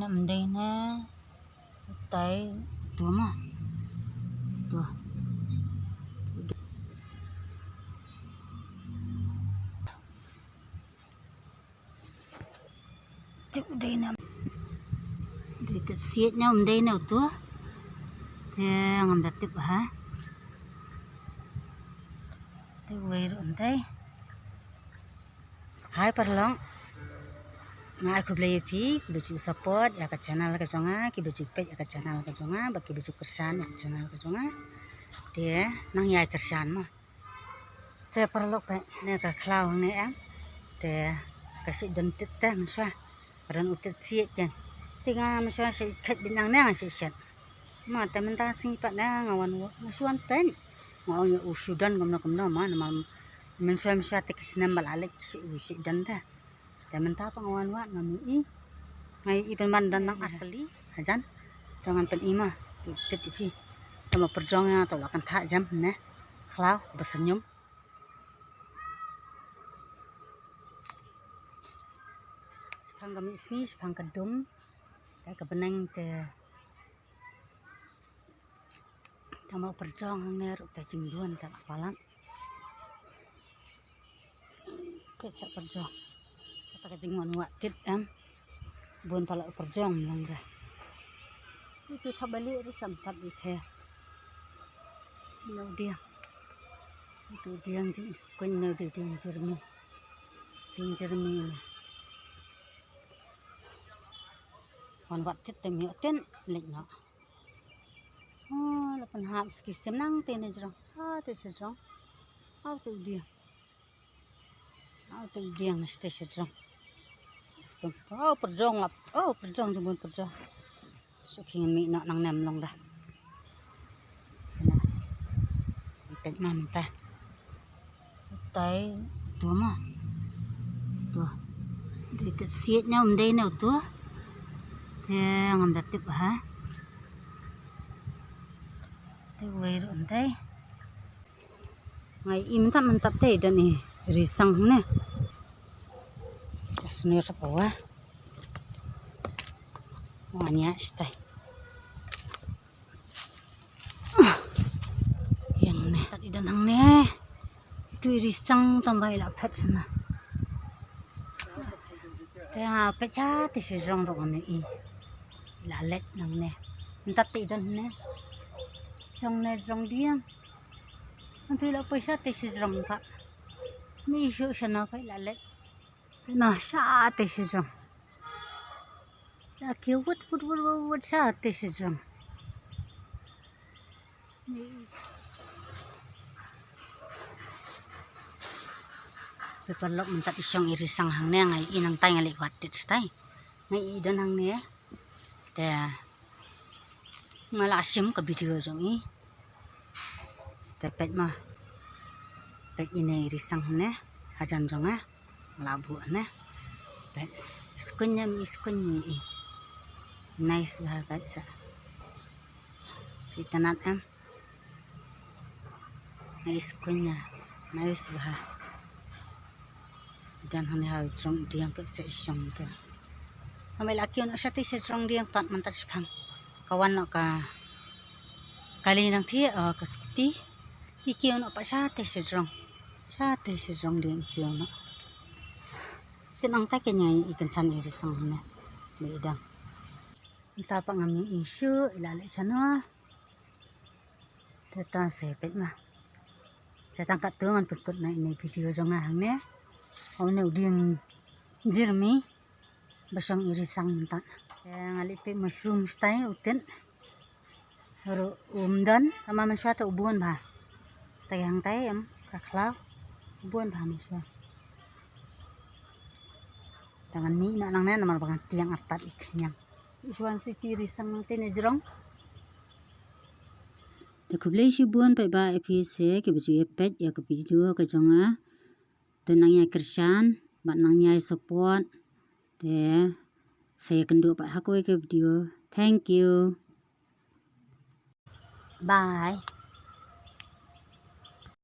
na mday na tay tuh mah tuh udah na dito siet nya mday na tuh teh ngamda tip ha teh wairon tay hai parlong nga aku beli pi baju support ya ke channel ke jonga ki baju page ya ke channel ke jonga baki baju kersan ya ke channel ke jonga dia nang yai kersan mah te perlu pe ne ka klau ne em te kasih dentit teh miswa ran utit siet kan tinga miswa si khat binang ne si set ma te menta sing pat na ngawan miswan pen ngau ya usudan kamna ma nama miswa tekisnem balalik si usudan teh menta pangawan wa ngami ngai ipan mandan nang asli hajan dengan pen ima titit ipi sama perjuangnya atau akan tak jam ne klau bersenyum sepang kami ismi sepang kedum kayak kebeneng te sama perjuang ne ruk te jingduan tak apalan kesak perjuang kata kejinguan watit buan pala perjuang lang dah itu kabali itu sempat di teh nau dia itu dia jing iskun nau dia jermi wan watit temi oten lekna oh lapan hap skisem nang tene jerong tu sejong tu dia mesti sejong oh perjuang lap perjuang jembun perjuang suking mi nak nang nem long dah pek mam teh tay tuh mah tuh dito siet nya mday na tuh teh ngamda tip ha teh wairon tay ngai im tak mantap teh dan nih risang ne kasnir apa wanya stay yang ne tadi danang ne itu risang tambah lapet sana teh pecah ti sejong rong ne i lalet nang ne entat ti dan ne song ne rong dia nanti la pesa ti sejong pak mi isu sana kai lalet nah sa ti sejong laki wut sa ti sejong peperlok mentat isong irisang hang ne ngai inang tai ngali watit stai ngai idan hang ne te ngala asim ke video jong i te pet mah pet ini irisang ne hajan jong labu ne pet iskunya i nice banget sa itanat iskunya nice bah dan hani hawi trong diang ke se isong te amai laki ono sa ti se trong diang pat mantar sepang kawan no ka kali nang thi ka skuti iki ono pa sa ti se trong diang ki ono tinang ta kenya ikan san irisang ne bedang entah pa ngami isu ilale sana teta sepet mah teta kat tungan put na ini video jong hang ne ne udiang jermi basang irisang mentan ngalipi mushroom style uten baru umdan sama maswa ta ubun ba tayang tayam kaklau ubun ba maswa tangan mi na nang na naman bangang tiang atat ikanyang iswan si irisang tene jerong te kublai si buan pa ba epise ke baju epet ya ke video ke jonga tenang ya kersan bat nang ya support te saya kendo pak hakoi ke video thank you bye.